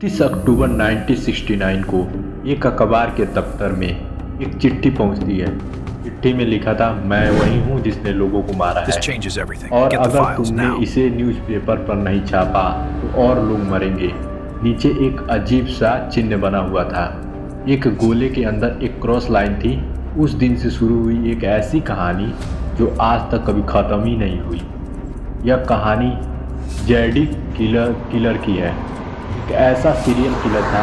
30 अक्टूबर 1969 को एक अखबार के दफ्तर में एक चिट्ठी पहुंचती है। चिट्ठी में लिखा था, मैं वही हूं जिसने लोगों को मारा है और अगर तुमने इसे न्यूज़पेपर पर नहीं छापा तो और लोग मरेंगे। नीचे एक अजीब सा चिन्ह बना हुआ था। एक गोले के अंदर एक क्रॉस लाइन थी। उस दिन से शुरू हुई एक ऐसी कहानी जो आज तक कभी ख़त्म ही नहीं हुई। यह कहानी जेडी किलर की है। एक ऐसा सीरियल किलर था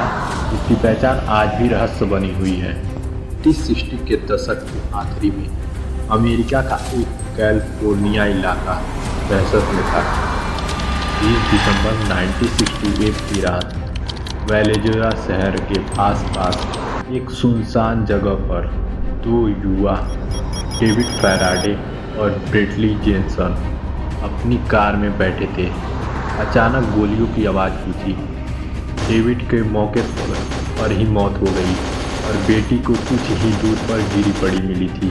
जिसकी पहचान आज भी रहस्य बनी हुई है। 1960 के दशक के आखिरी में अमेरिका का एक कैलिफोर्निया इलाका दहशत में था। 20 दिसंबर 1968 की रात वेनेजुएला शहर के आसपास एक सुनसान जगह पर दो युवा डेविड फैराडे और ब्रेटली जेनसन अपनी कार में बैठे थे। अचानक गोलियों की आवाज़ गूंजी। डेविड के मौके पर ही मौत हो गई और बेटी को कुछ ही दूर पर गिरी पड़ी मिली थी।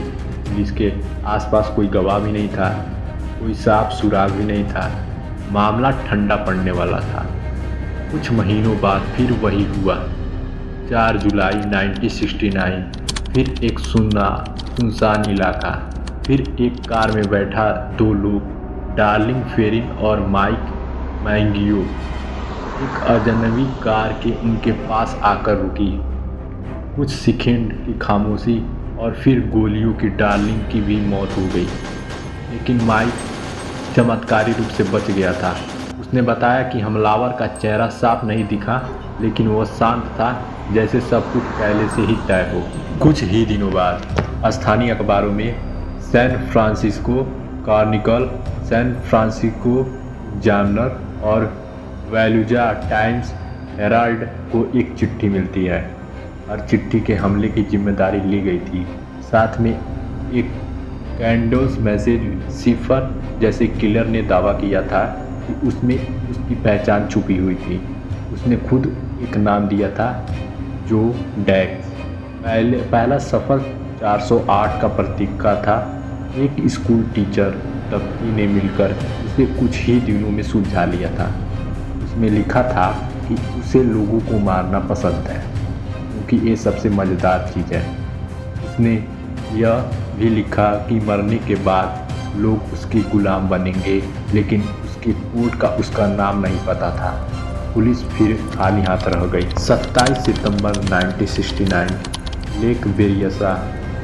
जिसके आसपास कोई गवाह भी नहीं था, कोई साफ सुराग भी नहीं था। मामला ठंडा पड़ने वाला था। कुछ महीनों बाद फिर वही हुआ। 4 जुलाई 1969 फिर एक सुनसान इलाका। फिर एक कार में बैठा दो लोग, डार्लिंग फेरिन और माइक मैंगियो, एक अजनबी कार के उनके पास आकर रुकी। कुछ सेकंड की खामोशी और फिर गोलियों की डार्लिंग की भी मौत हो गई। लेकिन माइक चमत्कारी रूप से बच गया था। उसने बताया कि हमलावर का चेहरा साफ नहीं दिखा, लेकिन वह शांत था, जैसे सब कुछ पहले से ही तय हो। कुछ ही दिनों बाद स्थानीय अखबारों में San Francisco Chronicle, San Francisco Examiner और वेलुजा टाइम्स हेराल्ड को एक चिट्ठी मिलती है। हर चिट्ठी के हमले की जिम्मेदारी ली गई थी। साथ में एक कैंडोस मैसेज सिफर जैसे किलर ने दावा किया था कि उसमें उसकी पहचान छुपी हुई थी। उसने खुद एक नाम दिया था, जो डैक्स। पहला सफ़र 408 का प्रतीक का था। एक स्कूल टीचर दफ्ती ने मिलकर उसे कुछ ही दिनों में सुलझा लिया था। उसमें लिखा था कि उसे लोगों को मारना पसंद है, क्योंकि ये सबसे मज़ेदार चीज़ है। उसने यह भी लिखा कि मरने के बाद लोग उसके गुलाम बनेंगे, लेकिन उसके कोर्ट का उसका नाम नहीं पता था। पुलिस फिर खाली हाथ रह गई। 27 सितंबर 1969 लेक बेरियसा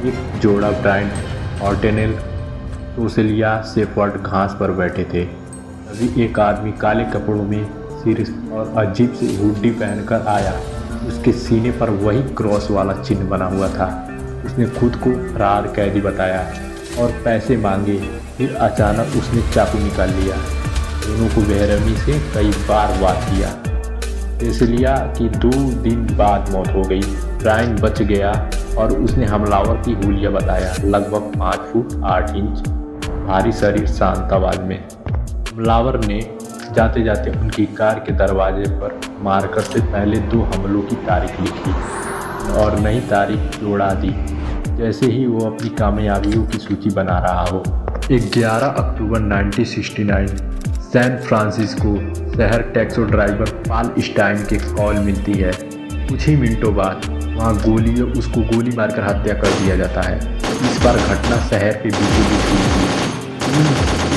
एक जोड़ा ब्रायन ऑर्टेनेल सोसेलिया शेफर्ड घास पर बैठे थे। तभी एक आदमी काले कपड़ों में सिर और अजीब से हुडी पहनकर आया। उसके सीने पर वही क्रॉस वाला चिन्ह बना हुआ था। उसने खुद को फरार कैदी बताया और पैसे मांगे। फिर अचानक उसने चाकू निकाल लिया। दोनों को बेरहमी से कई बार वार किया। सोसेलिया की 2 दिन बाद मौत हो गई। ब्रायन बच गया और उसने हमलावर की हुलिया बताया। लगभग 5 फुट 8 इंच, भारी शरीर, शांत आवाज में। हमलावर ने जाते जाते उनकी कार के दरवाजे पर मारकर से पहले 2 हमलों की तारीख लिखी और नई तारीख जोड़ा दी, जैसे ही वो अपनी कामयाबियों की सूची बना रहा हो। 11 अक्टूबर 1969 सैन फ्रांसिस्को शहर टैक्सी ड्राइवर पॉल स्टाइन के कॉल मिलती है। कुछ ही मिनटों बाद वहाँ उसको गोली मारकर हत्या कर दिया जाता है। इस बार घटना शहर के बीचों बीच हुई थी।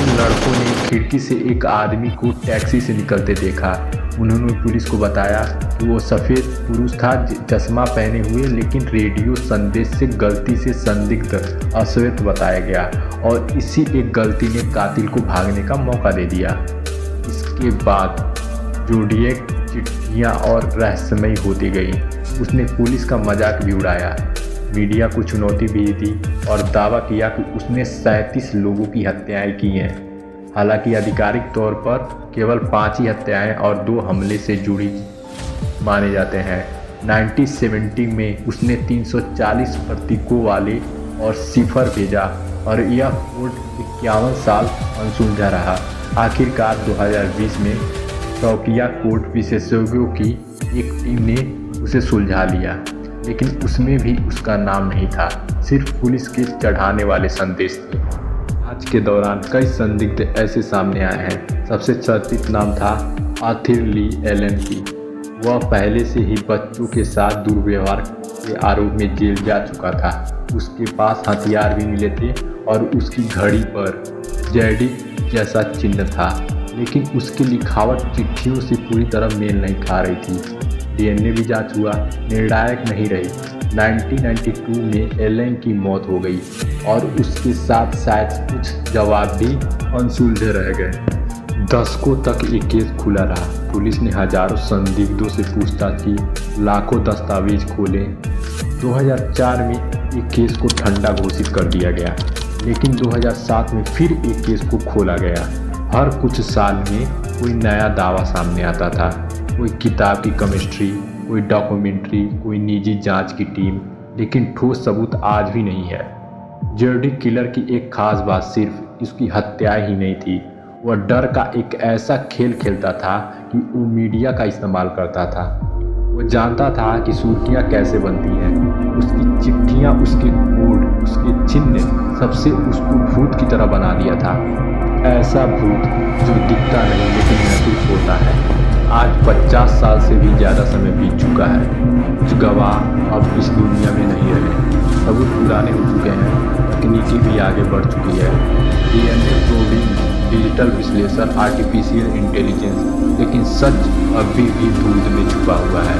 इन लड़कों ने खिड़की से एक आदमी को टैक्सी से निकलते देखा। उन्होंने पुलिस को बताया कि वो सफ़ेद पुरुष था, चश्मा पहने हुए, लेकिन रेडियो संदेश से गलती से संदिग्ध अश्वेत बताया गया और इसी एक गलती ने कातिल को भागने का मौका दे दिया। इसके बाद जोडिएक चिट्ठियाँ और रहस्यमयी होती गई। उसने पुलिस का मजाक भी उड़ाया, मीडिया को चुनौती भी दी और दावा किया कि उसने 37 लोगों की हत्याएं की हैं। हालांकि आधिकारिक तौर पर केवल 5 ही हत्याएं और 2 हमले से जुड़ी माने जाते हैं। 1970 में उसने 340 प्रतीकों वाले और सिफर भेजा और यह कोड 51 साल अनसुलझा रहा। आखिरकार 2020 में शौकिया कोड विशेषज्ञों की एक टीम ने उसे सुलझा लिया, लेकिन उसमें भी उसका नाम नहीं था, सिर्फ पुलिस के चढ़ाने वाले संदेश थे। आज के दौरान कई संदिग्ध ऐसे सामने आए हैं। सबसे चर्चित नाम था आर्थर ली एलन की, वह पहले से ही बच्चों के साथ दुर्व्यवहार के आरोप में जेल जा चुका था। उसके पास हथियार भी मिले थे और उसकी घड़ी पर जैडिक जैसा चिन्ह था, लेकिन उसकी लिखावट चिट्ठियों से पूरी तरह मेल नहीं खा रही थी। डीएनए भी जांच हुआ, निर्णायक नहीं रही। 1992 में एलन की मौत हो गई और उसके साथ शायद कुछ जवाब भी अनसुलझे रह गए। दशकों तक ये केस खुला रहा। पुलिस ने हजारों संदिग्धों से पूछताछ की, लाखों दस्तावेज खोले। 2004 में एक केस को ठंडा घोषित कर दिया गया, लेकिन 2007 में फिर एक केस को खोला गया। हर कुछ साल में कोई नया दावा सामने आता था, कोई किताब की केमिस्ट्री, कोई डॉक्यूमेंट्री, कोई निजी जांच की टीम, लेकिन ठोस सबूत आज भी नहीं है। जैडिक किलर की एक खास बात सिर्फ उसकी हत्या ही नहीं थी, वह डर का एक ऐसा खेल खेलता था कि वो मीडिया का इस्तेमाल करता था। वो जानता था कि सुर्खियाँ कैसे बनती हैं। उसकी चिट्ठियाँ, उसके कोड, उसके चिन्ह सबसे उसको भूत की तरह बना दिया था। ऐसा भूत जो दिखता नहीं लेकिन महसूस होता है। आज 50 साल से भी ज़्यादा समय बीत चुका है। कुछ गवाह अब इस दुनिया में नहीं रहे, सबूत पुराने हो चुके हैं, तकनीकी भी आगे बढ़ चुकी है। डीएनए प्रोबिंग, डिजिटल विश्लेषण, आर्टिफिशियल इंटेलिजेंस, लेकिन सच अभी भी धुंध में छुपा हुआ है।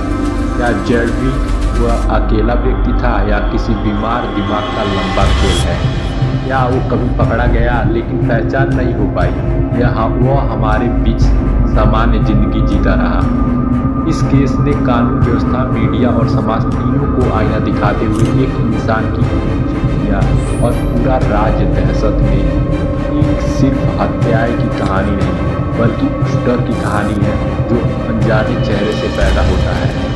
क्या जैडिक वह अकेला व्यक्ति था या किसी बीमार दिमाग का लंबा खेल है? क्या वो कभी पकड़ा गया लेकिन पहचान नहीं हो पाई, या वह हमारे बीच सामान्य जिंदगी जीता रहा? इस केस ने कानून व्यवस्था, मीडिया और समाज तीनों को आईना दिखाते हुए एक इंसान की किया और पूरा राज्य दहशत में। एक सिर्फ हत्याएं की कहानी नहीं, बल्कि उस डर की कहानी है जो अनजाने चेहरे से पैदा होता है।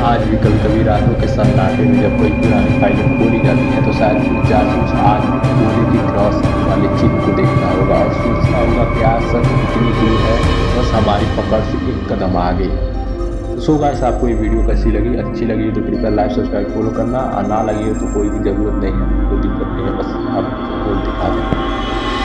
आज भी कभी कभी रातों के सन्नाटे में जब कोई पुरानी फाइलें खोली जाती हैं तो शायद कुछ जासूस आज गोली की क्रॉस वाले चिन्ह को देखता होगा और सोचता होगा कि आज सच इतनी दूर है, बस हमारी पकड़ से एक कदम आगे। सो गाइस, आपको ये वीडियो कैसी लगी? अच्छी लगी तो कृपया लाइक, सब्सक्राइब, फॉलो करना, और ना लगी हो तो कोई भी ज़रूरत नहीं है, कोई दिक्कत नहीं है, बस आप दिखा दें।